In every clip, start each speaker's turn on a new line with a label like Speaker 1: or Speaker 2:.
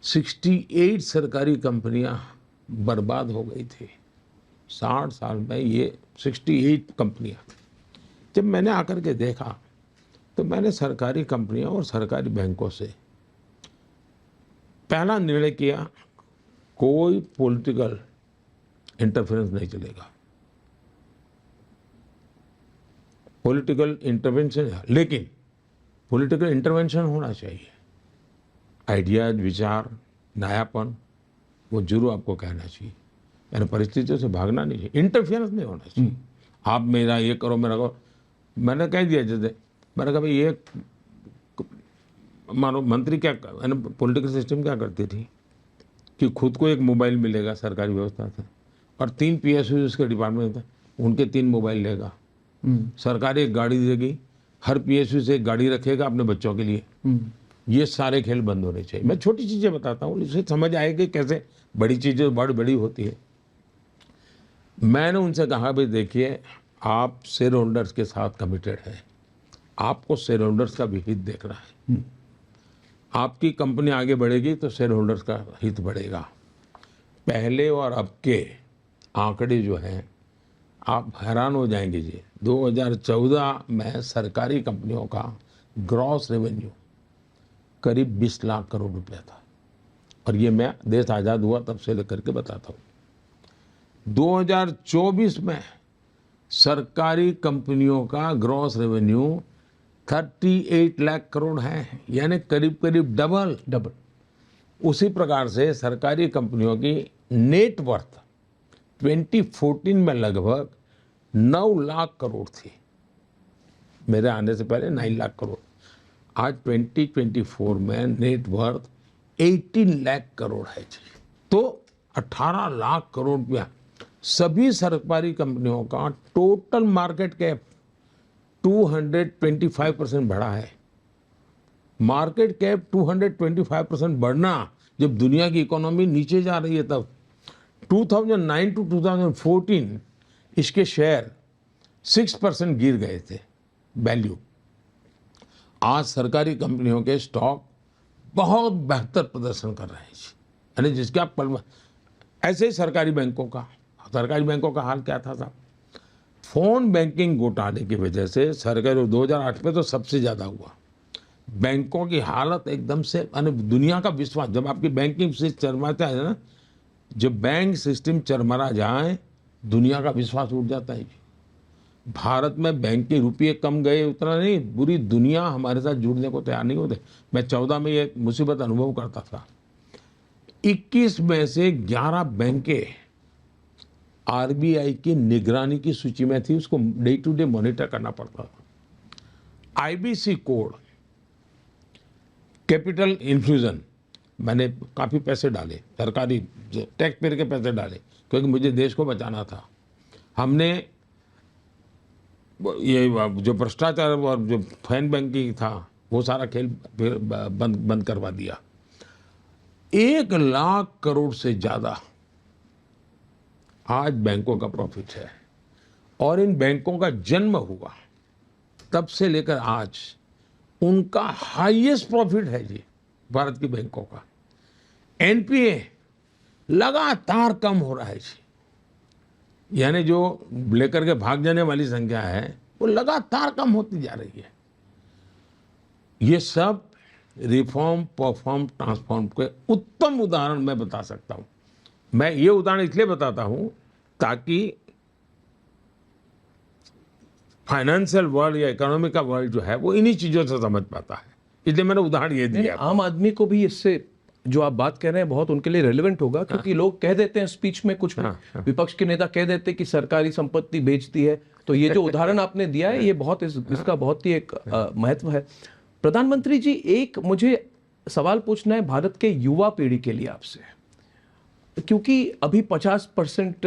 Speaker 1: 68 सरकारी कंपनियां बर्बाद हो गई थी 60 साल में। ये 68 कंपनियां, जब मैंने आकर के देखा तो मैंने सरकारी कंपनियों और सरकारी बैंकों से पहला निर्णय किया, कोई पॉलिटिकल इंटरफेरेंस नहीं चलेगा। पॉलिटिकल इंटरवेंशन है, लेकिन पॉलिटिकल इंटरवेंशन होना चाहिए। आइडियाज, विचार, नयापन, वो जरूर आपको कहना चाहिए। यानी परिस्थितियों से भागना नहीं चाहिए, इंटरफेरेंस नहीं होना चाहिए। आप मेरा ये करो, मेरा करो। मैंने कह दिया, जैसे मैंने कहा भाई, ये मानो मंत्री क्या, पॉलिटिकल सिस्टम क्या करती थी कि खुद को एक मोबाइल मिलेगा सरकारी व्यवस्था से, और 3 PSU उसके डिपार्टमेंट थे, उनके 3 मोबाइल लेगा। सरकार एक गाड़ी देगी, हर PSU से एक गाड़ी रखेगा अपने बच्चों के लिए। ये सारे खेल बंद होने चाहिए। मैं छोटी चीजें बताता हूँ, इससे समझ आएगी कैसे बड़ी चीजें बड़ी बड़ी होती है। मैंने उनसे कहा, भाई देखिए, आप शेयर होल्डर्स के साथ कमिटेड हैं, आपको शेयर होल्डर्स का भी हित देखना है। आपकी कंपनी आगे बढ़ेगी तो शेयर होल्डर्स का हित बढ़ेगा। पहले और अब के आंकड़े जो हैं, आप हैरान हो जाएंगे जी। 2014 में सरकारी कंपनियों का ग्रॉस रेवेन्यू करीब 20 लाख करोड़ रुपया था, और ये मैं देश आज़ाद हुआ तब से लेकर के बताता हूँ। 2024 में सरकारी कंपनियों का ग्रॉस रेवेन्यू 38 लाख करोड़ है, यानी करीब करीब डबल। उसी प्रकार से सरकारी कंपनियों की नेट वर्थ 2014 में लगभग 9 लाख करोड़ थी, मेरे आने से पहले 9 लाख करोड़। आज 2024 में नेट वर्थ 18 लाख करोड़ है जी। तो 18 लाख करोड़ रुपया सभी सरकारी कंपनियों का टोटल मार्केट कैप 225% बढ़ा है। मार्केट कैप 225% बढ़ना, जब दुनिया की इकोनॉमी नीचे जा रही है तब। 2009 टू 2014 इसके शेयर 6% गिर गए थे वैल्यू। आज सरकारी कंपनियों के स्टॉक बहुत बेहतर प्रदर्शन कर रहे हैं, यानी जिसके आप ऐसे ही सरकारी बैंकों का हाल क्या था साहब? फोन बैंकिंग घोटाले की वजह से सरकारी 2008 में तो सबसे ज्यादा हुआ। बैंकों की हालत एकदम से, दुनिया का विश्वास, जब आपकी बैंकिंग सिस्टम चरमराता है ना, जब बैंक सिस्टम चरमरा जाए दुनिया का विश्वास उठ जाता है। भारत में बैंकिंग रुपये कम गए उतना नहीं, पूरी दुनिया हमारे साथ जुड़ने को तैयार नहीं होते। मैं 14 में ये मुसीबत अनुभव करता था। 21 में से 11 बैंकें RBI की निगरानी की सूची में थी, उसको डे टू डे मॉनिटर करना पड़ता था। IBC कोड, कैपिटल इन्फ्यूजन, मैंने काफ़ी पैसे डाले, सरकारी टैक्स पेयर के पैसे डाले, क्योंकि मुझे देश को बचाना था। हमने ये जो भ्रष्टाचार और जो फैन बैंकिंग था, वो सारा खेल फिर बंद करवा दिया। 1 लाख करोड़ से ज़्यादा आज बैंकों का प्रॉफिट है, और इन बैंकों का जन्म हुआ तब से लेकर आज उनका हाईएस्ट प्रॉफिट है जी, भारत की बैंकों का। NPA लगातार कम हो रहा है जी, यानी जो लेकर के भाग जाने वाली संख्या है वो लगातार कम होती जा रही है। ये सब रिफॉर्म, परफॉर्म, ट्रांसफॉर्म के उत्तम उदाहरण मैं बता सकता हूं। मैं ये उदाहरण इसलिए बताता हूं ताकि फाइनेंशियल वर्ल्ड या इकोनॉमी का वर्ल्ड जो है वो इन्हीं चीजों से समझ पाता है, इसलिए मैंने उदाहरण ये दिया।
Speaker 2: आम आदमी को भी इससे जो आप बात कह रहे हैं बहुत उनके लिए रेलेवेंट होगा, क्योंकि लोग कह देते हैं स्पीच में कुछ विपक्ष के नेता कह देते हैं कि सरकारी संपत्ति बेचती है। तो ये जो उदाहरण आपने दिया है ये बहुत इसका बहुत ही एक महत्व है। प्रधानमंत्री जी, एक मुझे सवाल पूछना है भारत के युवा पीढ़ी के लिए आपसे, क्योंकि अभी 50%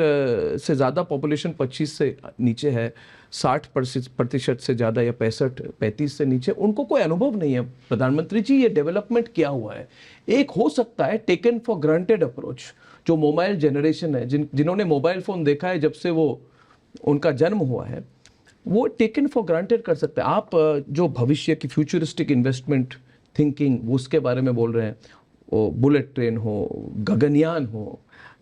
Speaker 2: से ज़्यादा पॉपुलेशन 25 से नीचे है, 60% से ज़्यादा या 35 से नीचे, उनको कोई अनुभव नहीं है। प्रधानमंत्री जी, ये डेवलपमेंट क्या हुआ है? एक हो सकता है टेकन फॉर ग्रांटेड अप्रोच, जो मोबाइल जनरेशन है, जिन्होंने मोबाइल फ़ोन देखा है जब से वो उनका जन्म हुआ है, वो टेकन फॉर ग्रांटेड कर सकते हैं। आप जो भविष्य की फ्यूचरिस्टिक इन्वेस्टमेंट थिंकिंग उसके बारे में बोल रहे हैं, वो बुलेट ट्रेन हो, गगनयान हो,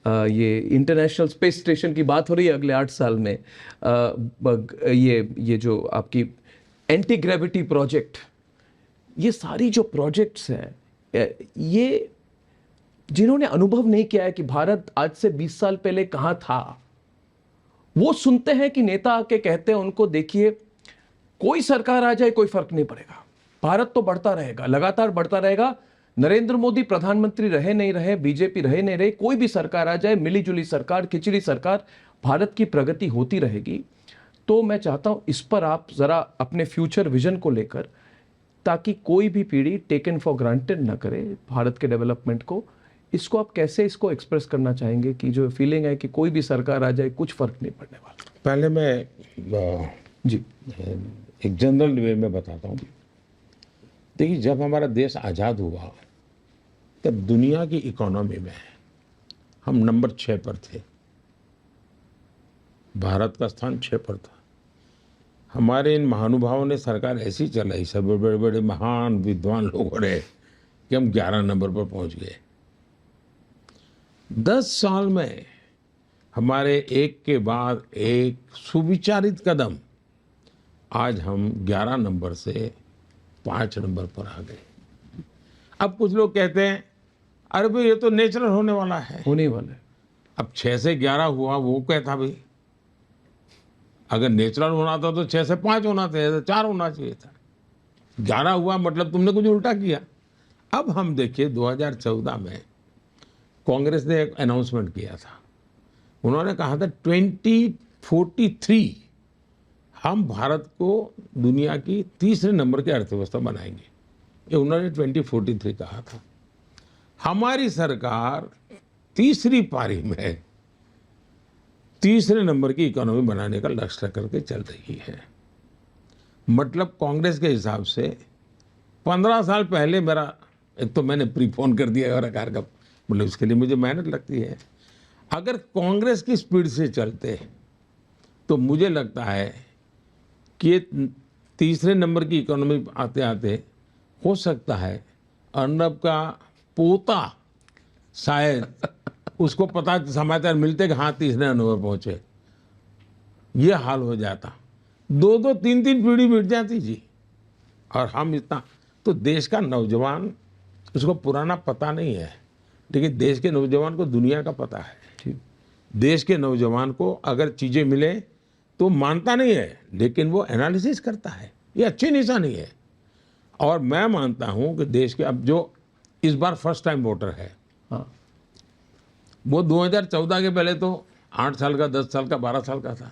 Speaker 2: ये इंटरनेशनल स्पेस स्टेशन की बात हो रही है अगले 8 साल में, ये जो आपकी एंटी ग्रेविटी प्रोजेक्ट, ये सारी जो प्रोजेक्ट्स हैं, ये जिन्होंने अनुभव नहीं किया है कि भारत आज से 20 साल पहले कहाँ था, वो सुनते हैं कि नेता आके कहते हैं उनको, देखिए कोई सरकार आ जाए कोई फर्क नहीं पड़ेगा, भारत तो बढ़ता रहेगा, लगातार बढ़ता रहेगा, नरेंद्र मोदी प्रधानमंत्री रहे नहीं रहे, बीजेपी रहे नहीं रहे, कोई भी सरकार आ जाए, मिलीजुली सरकार, खिचड़ी सरकार, भारत की प्रगति होती रहेगी। तो मैं चाहता हूं इस पर आप जरा अपने फ्यूचर विजन को लेकर, ताकि कोई भी पीढ़ी टेकन फॉर ग्रांटेड ना करे भारत के डेवलपमेंट को, इसको आप कैसे इसको एक्सप्रेस करना चाहेंगे कि जो फीलिंग है कि कोई भी सरकार आ जाए कुछ फर्क नहीं पड़ने वाला?
Speaker 1: पहले मैं
Speaker 2: जी
Speaker 1: एक जनरल वे में बताता हूँ। देखिए, जब हमारा देश आज़ाद हुआ तब दुनिया की इकोनॉमी में हम नंबर 6 पर थे, भारत का स्थान 6 पर था। हमारे इन महानुभावों ने सरकार ऐसी चलाई, सब बड़े बड़े महान विद्वान लोगों ने, कि हम 11 नंबर पर पहुंच गए। 10 साल में हमारे एक के बाद एक सुविचारित कदम, आज हम 11 नंबर से 5 नंबर पर आ गए। अब कुछ लोग कहते हैं अरे भाई ये तो नेचुरल होने वाला है,
Speaker 2: होने वाला है।
Speaker 1: अब 6 से 11 हुआ, वो कहता भाई अगर नेचुरल होना था तो 6 से 5 होना चाहिए था, 4 होना चाहिए था, 11 हुआ मतलब तुमने कुछ उल्टा किया। अब हम देखिए 2014 में कांग्रेस ने एक अनाउंसमेंट किया था, उन्होंने कहा था 2043 हम भारत को दुनिया की तीसरे नंबर की अर्थव्यवस्था बनाएंगे, ये उन्होंने 2043 कहा था। हमारी सरकार तीसरी पारी में तीसरे नंबर की इकोनॉमी बनाने का लक्ष्य करके चल रही है। मतलब कांग्रेस के हिसाब से 15 साल पहले मेरा, एक तो मैंने प्रीपोन कर दिया और आकार का, मतलब इसके लिए मुझे मेहनत लगती है। अगर कांग्रेस की स्पीड से चलते तो मुझे लगता है कि तीसरे नंबर की इकोनॉमी आते आते हो सकता है अर्नब का पोता शायद उसको पता समाचार मिलते कि हाँ तीसरे नंबर पहुंचे, ये हाल हो जाता, 2-2 3-3 पीढ़ी मिट जाती जी। और हम इतना, तो देश का नौजवान, उसको पुराना पता नहीं है, लेकिन देश के नौजवान को दुनिया का पता है। देश के नौजवान को अगर चीज़ें मिले तो मानता नहीं है, लेकिन वो एनालिसिस करता है, ये अच्छी निशानी है। और मैं मानता हूं कि देश के, अब जो इस बार फर्स्ट टाइम वोटर है,
Speaker 2: हाँ,
Speaker 1: वो 2014 के पहले तो 8 साल का, 10 साल का, 12 साल का था।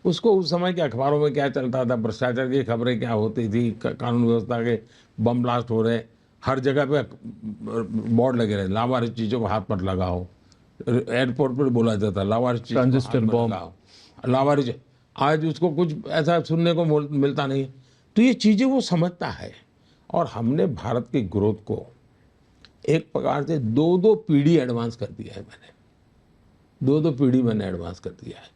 Speaker 1: उसको उस समय के अखबारों में क्या चलता था, भ्रष्टाचार की खबरें क्या होती थी, कानून व्यवस्था के बम ब्लास्ट हो रहे, हर जगह पे बोर्ड लगे रहे, लावारिस चीज़ों को हाथ पर लगाओ, एयरपोर्ट पर बोला जाता लावारिस चीज़
Speaker 2: ट्रांजिस्टर बम,
Speaker 1: लावारिस। आज उसको कुछ ऐसा सुनने को मिलता नहीं। तो ये चीज़ें वो समझता है। और हमने भारत की ग्रोथ को एक प्रकार से 2-2 पीढ़ी एडवांस कर दिया है। मैंने 2-2 पीढ़ी मैंने एडवांस कर दिया है।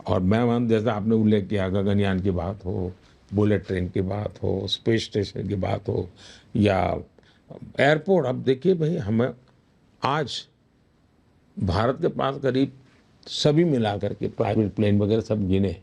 Speaker 1: और मैं मान, जैसा आपने उल्लेख किया, गगनयान की बात हो, बुलेट ट्रेन की बात हो, स्पेस स्टेशन की बात हो, या एयरपोर्ट। अब देखिए भाई, हमें आज भारत के पास करीब सभी मिलाकर के प्राइवेट प्लेन वगैरह सब गिने